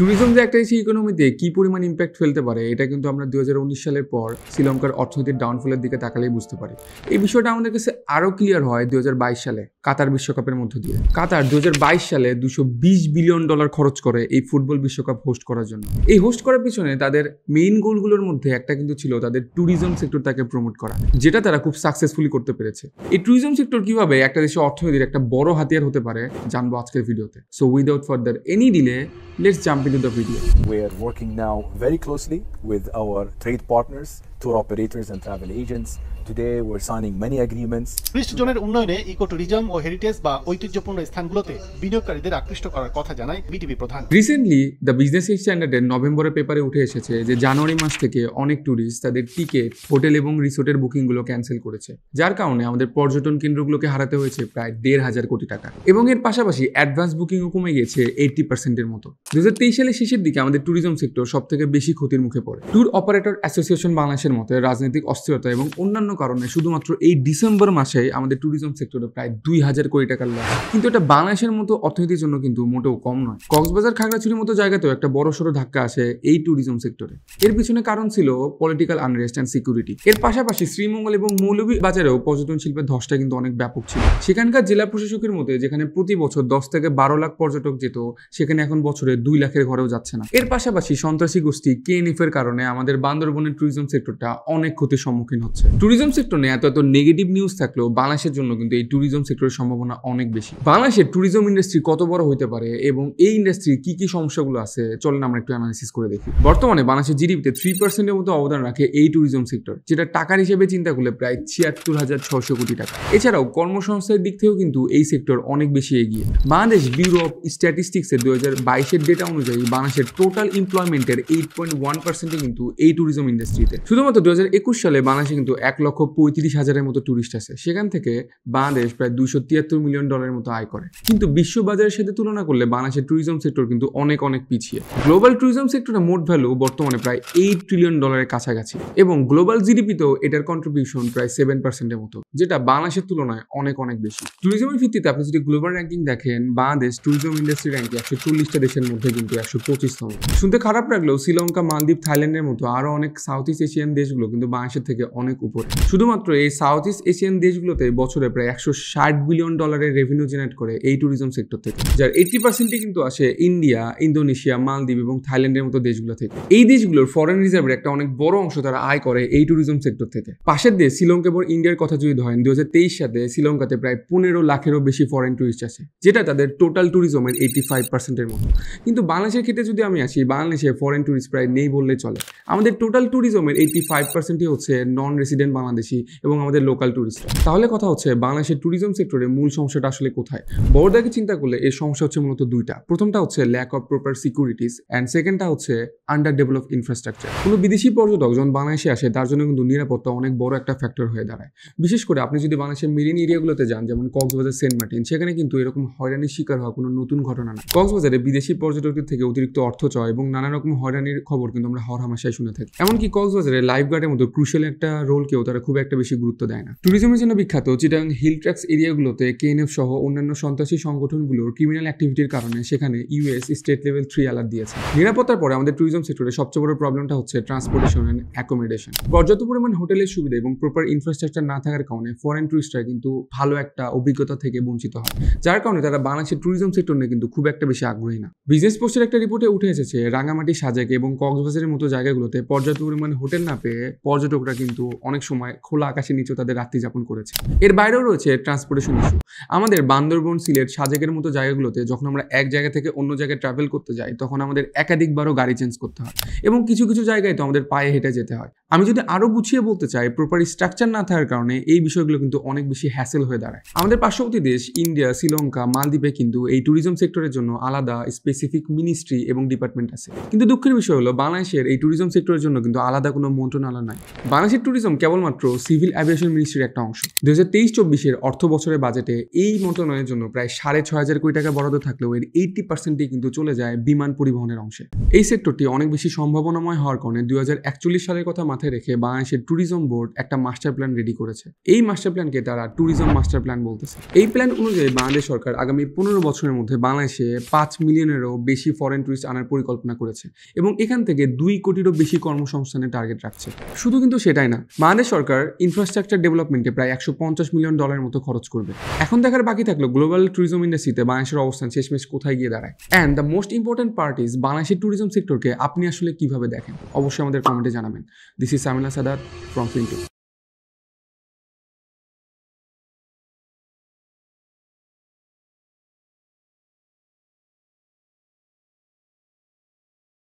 Tourism যে একটা দেশের ইকোনমিতে কি পরিমাণ ইম্প্যাক্ট ফেলতে পারে এটা কিন্তু আমরা 2019 সালের পর শ্রীলঙ্কার অর্থনৈতিক ডাউনফলের দিকে তাকালেই বুঝতে পারি। এই বিষয়টা আমাদের কাছে আরো ক্লিয়ার হয় 2022 সালে কাতার বিশ্বকাপের মধ্য দিয়ে। কাতার 2022 সালে $220 বিলিয়ন খরচ করে এই ফুটবল বিশ্বকাপ হোস্ট করার জন্য। এই হোস্ট করার পিছনে তাদের মেইন গোলগুলোর মধ্যে একটা কিন্তু ছিল তাদের ট্যুরিজম সেক্টরটাকে প্রমোট করা, যেটা তারা খুব সাকসেসফুলি করতে পেরেছে। এই ট্যুরিজম সেক্টর কিভাবে একটা দেশের অর্থনীতির একটা বড় হাতিয়ার হতে পারে জানবো আজকের ভিডিওতে। So without further any delay, let's jump into the video. We are working now very closely with our trade partners, tour operators and travel agents. Today we're signing many agreements. Tourist জোনের উন্নয়নে eco tourism ও heritage বা ঐতিহ্যপূর্ণ স্থানগুলোতে বিনিয়োগকারীদের আকৃষ্ট করার কথা জানায় BTV প্রধান। রিসেন্টলি দ্য বিজনেস স্ট্যান্ডার্ডের নভেম্বরের পেপারে উঠে এসেছে যে জানুয়ারি মাস থেকে অনেক ট্যুরিস্ট তাদের টিকিট, হোটেল এবং রিসোর্টের বুকিংগুলো ক্যান্সেল করেছে, যার কারণে আমাদের পর্যটন কেন্দ্রগুলোকে হারাতে হয়েছে প্রায় 1,500 কোটি টাকা। এবং এর পাশাপাশি অ্যাডভান্স বুকিংও কমে গিয়েছে 80% মতো। 2023 সালের শেষের দিকে আমাদের ট্যুরিজম সেক্টর সব থেকে বেশি ক্ষতির মুখে পড়ে। ট্যুর অপারেটর অ্যাসোসিয়েশন বাংলাদেশের মতে রাজনৈতিক অস্থিরতা এবং অন্যান্য কারণে শুধুমাত্র এই ডিসেম্বর মাসে আমাদের ট্যুরিজম সেক্টরে প্রায় 2,000 কোটি টাকার লস। কিন্তু এটা বাংলাদেশের মতো অর্থনীতির জন্য কিন্তু মোটেও কম নয়। কক্সবাজার, খাগড়াছড়ির মতো জায়গাতেও একটা বড়সড় ধাক্কা আসে এই ট্যুরিজম সেক্টরে। এর পিছনে কারণ ছিল পলিটিক্যাল আনরেস্ট অ্যান্ড সিকিউরিটি। এর পাশাপাশি শ্রীমঙ্গল এবং মৌলভীবাজারেও পর্যটন শিল্পের ধসটা কিন্তু অনেক ব্যাপক ছিল। সেখানকার জেলা প্রশাসকের মতে যেখানে প্রতি বছর 10 থেকে 12 লাখ পর্যটক যেত, সেখানে এখন বছরে 2 লাখের ঘরেও যাচ্ছে না। এর পাশাপাশি সন্ত্রাসী গোষ্ঠী KNF এর কারণে আমাদের বান্দরবনের ট্যুরিজম সেক্টরটা অনেক ক্ষতির সম্মুখীন হচ্ছে। ট্যুরিজম সেক্টর নিয়ে এত নেগেটিভ নিউজ থাকলেও বাংলাদেশের জন্য কিন্তু এই ট্যুরিজম সেক্টরের সম্ভাবনা অনেক বেশি। বাংলাদেশের ট্যুরিজম ইন্ডাস্ট্রি কত বড় হতে পারে এবং এই ইন্ডাস্ট্রির কি কি সমস্যাগুলো আছে চলেন আমরা একটু অ্যানালাইসিস করে দেখি। বর্তমানে বাংলাদেশের জিডিপিতে 3% মতো অবদান রাখে এই ট্যুরিজম সেক্টর, যেটা টাকার হিসেবে চিন্তা করলে প্রায় 76,600 কোটি টাকা। এছাড়াও কর্মসংস্থানের দিক থেকেও কিন্তু এই সেক্টর অনেক বেশি এগিয়ে। বাংলাদেশ ব্যুরো অফ স্ট্যাটিস্টিক্সের 2022 ডেটা অনুযায়ী বাংলাদেশের টোটাল এমপ্লয়মেন্টের 8.1% কিন্তু এই ট্যুরিজম ইন্ডাস্ট্রিতে। শুধুমাত্র 2021 সালে বাংলাদেশে কিন্তু 1,35,000 মতো ট্যুরিস্ট আছে। সেখান থেকে বাংলাদেশ প্রায় $273 মিলিয়ন মতো আয় করে। কিন্তু বিশ্ব বাজারের সাথে তুলনা করলে বাংলাদেশের ট্যুরিজম সেক্টর কিন্তু অনেক পিছিয়ে। গ্লোবাল ট্যুরিজম সেক্টরের মোট ভ্যালু বর্তমানে প্রায় $8 ট্রিলিয়ন কাছাকাছি এবং গ্লোবাল জিডিপিতেও এটার কন্ট্রিবিউশন প্রায় 7% মতো, যেটা বাংলাদেশের তুলনায় অনেক বেশি। ট্যুরিজমের ভিত্তিতে আপনি যদি গ্লোবাল র্যাঙ্কিং দেখেন, বাংলাদেশ ট্যুরিজম ইন্ডাস্ট্রি র্যাঙ্কে 140টা দেশের মধ্যে কিন্তু 125তম। শুনতে খারাপ লাগলেও শ্রীলঙ্কা, মালদ্বীপ, থাইল্যান্ডের মতো আরো অনেক সাউথ ইস্ট এশিয়ান দেশগুলো কিন্তু বাংলাদেশের থেকে অনেক উপরে। শুধুমাত্র এই সাউথ ইস্ট এশিয়ান দেশগুলোতে বছরে প্রায় $160 বিলিয়ন রেভিনিউ জেনারেট করে এই ট্যুরিজম সেক্টর থেকে, যার 80% কিন্তু আসে ইন্ডিয়া, ইন্দোনেশিয়া, মালদ্বীপ এবং থাইল্যান্ডের মতো দেশগুলো থেকে। এই দেশগুলোর ফরেন রিজার্ভের একটা অনেক বড় অংশ তারা আয় করে এই ট্যুরিজম সেক্টর থেকে। পাশের দেশ শ্রীলঙ্কা এবং ইন্ডিয়ার কথা যদি ধরেন, 2023 সালে শ্রীলঙ্কাতে প্রায় 15 লাখেরও বেশি ফরেন ট্যুরিস্ট আছে, যেটা তাদের টোটাল ট্যুরিজমের 85% মতো। কিন্তু বাংলাদেশের ক্ষেত্রে যদি আমি আসি, বাংলাদেশে ফরেন ট্যুরিস্ট প্রায় নেই বললে চলে। আমাদের টোটাল ট্যুরিজমের 85%ই হচ্ছে নন রেসিডেন্ট বাংলাদেশি এবং আমাদের লোকাল ট্যুরিস্ট। তাহলে কথা হচ্ছে বাংলাদেশের ট্যুরিজম সেক্টরের মূল সমস্যাটা আসলে কোথায়? বড়দাকে চিন্তা করলে এর সমস্যা হচ্ছে মূলত দুইটা। প্রথমটা হচ্ছে lack of proper securities and সেকেন্ডটা হচ্ছে আন্ডার ডেভেলপ ইনফ্রাস্ট্রাকচার। কোনো বিদেশি পর্যটক যখন বাংলাদেশে আসে তার জন্য কিন্তু নিরাপত্তা অনেক বড় একটা ফ্যাক্টর হয়ে দাঁড়ায়। বিশেষ করে আপনি যদি বাংলাদেশের মেরিন এরিয়াগুলোতে যান, যেমন কক্সবাজার, সেন্ট মার্টিন, সেখানে কিন্তু এরকম হয়রানির শিকার হওয়া কোনো নতুন ঘটনা না। কক্সবাজারে বিদেশি পর্যটকদের থেকে অতিরিক্ত অর্থ চাওয়া এবং নানা রকম হয়রানির খবর কিন্তু আমরা হরহামেশাই শুনে থাকি। এমনকি কক্সবাজারে লাইফ গার্ডের মতো ক্রুশিয়াল একটা রোলকেও তারা খুব একটা বেশি গুরুত্ব দেয় না। ট্যুরিজমের জন্য বিখ্যাত চিটাগাং হিল ট্র্যাক্স এরিয়াগুলোতে KNF সহ অন্যান্য সন্ত্রাসী সংগঠনগুলোর ক্রিমিনাল অ্যাক্টিভিটির কারণে সেখানে US স্টেট লেভেল 3 অ্যালার্ট দিয়েছে। নিরাপত্তার পরে আমাদের ট্যুরিজম সেক্টরে সবচেয়ে বড় প্রবলেমটা হচ্ছে ট্রান্সপোর্টেশন এন্ড অ্যাকোমোডেশন। পর্যাপ্ত পরিমাণ হোটেলের সুবিধা এবং প্রপার ইনফ্রাস্ট্রাকচার না থাকার কারণে ফরেন ট্যুরিস্টরা কিন্তু ভালো একটা অভিজ্ঞতা থেকে বঞ্চিত হয়, যার কারণে তারা বাংলাদেশের ট্যুরিজম সেক্টর নিয়ে কিন্তু খুব একটা বেশি আগ্রহী না। বিজনেস পোস্টের একটা রিপোর্টে উঠে এসেছে রাঙামাটি, সাজেক এবং কক্সবাজারের মতো জায়গাগুলোতে পর্যাপ্ত পরিমাণ হোটেল না পেয়ে পর্যটকরা কিন্তু অনেক সময় খোলা আকাশের নিচে তাদের রাত্রি যাপন করেছে। এর বাইরেও রয়েছে ট্রান্সপোর্টেশন ইস্যু। আমাদের বান্দরবন, সিলেট, সাজেকের মতো জায়গাগুলোতে যখন আমরা এক জায়গা থেকে অন্য জায়গায় ট্রাভেল করতে যাই, তখন আমাদের একাধিকবারও গাড়ি চেঞ্জ করতে হয় এবং কিছু জায়গায় তো আমাদের পায়ে হেঁটে যেতে হয়। আমি যদি আরো গুছিয়ে বলতে চাই, প্রপার স্ট্রাকচার না থাকার কারণে এই বিষয়গুলো কিন্তু অনেক বেশি হ্যাসেল হয়ে দাঁড়ায়। আমাদের পার্শ্ববর্তী দেশ ইন্ডিয়া, শ্রীলঙ্কা, মালদ্বীপে কিন্তু এই ট্যুরিজম সেক্টরের জন্য আলাদা স্পেসিফিক মিনিস্ট্রি এবং ডিপার্টমেন্ট আছে। কিন্তু দুঃখের বিষয় হলো বাংলাদেশের এই ট্যুরিজম সেক্টরের জন্য কিন্তু আলাদা কোনো মন্ত্রণালয় নাই। বাংলাদেশের ট্যুরিজম কেবলমাত্র সিভিল অ্যাভিয়েশন মিনিস্ট্রির একটা অংশ। 2023-24 অর্থ বছরের বাজেটে এই মন্ত্রণালয়ের জন্য প্রায় 6,500 কোটি টাকা বরাদ্দ থাকলেও এর 80% কিন্তু চলে যায় বিমান পরিবহনের অংশে। এই সেক্টরটি অনেক বেশি সম্ভাবনাময় হওয়ার কারণে 2041 সালের কথা মাথায় রেখে বাংলাদেশের ট্যুরিজম বোর্ড একটা মাস্টার প্ল্যান রেডি করেছে। এই মাস্টার প্ল্যানকে তারা ট্যুরিজম মাস্টার প্ল্যান বলতেছে। এই প্ল্যান অনুযায়ী বাংলাদেশ সরকার আগামী 15 বছরের মধ্যে বাংলাদেশে 5 মিলিয়নেরও বেশি ফরেন টুরিস্ট আনার পরিকল্পনা করেছে এবং এখান থেকে 2 কোটিরও বেশি কর্মসংস্থানের টার্গেট রাখছে। শুধু কিন্তু সেটাই না, বাংলাদেশ সরকার ইনফ্রাস্ট্রাকচার ডেভেলপমেন্টে প্রায় $150 মিলিয়ন মতো খরচ করবে। এখন দেখার বাকি থাকলো গ্লোবাল ট্যুরিজম ইন্ডাস্ট্রিতে বাংলাদেশের অবস্থান শেষমেশ কোথায় গিয়ে দাঁড়ায়। And the most important part is বাংলাদেশের ট্যুরিজম সেক্টরকে আপনি আসলে কিভাবে দেখেন, অবশ্যই আমাদের কমেন্টে জানাবেন। This is Samila Sadat from fintech.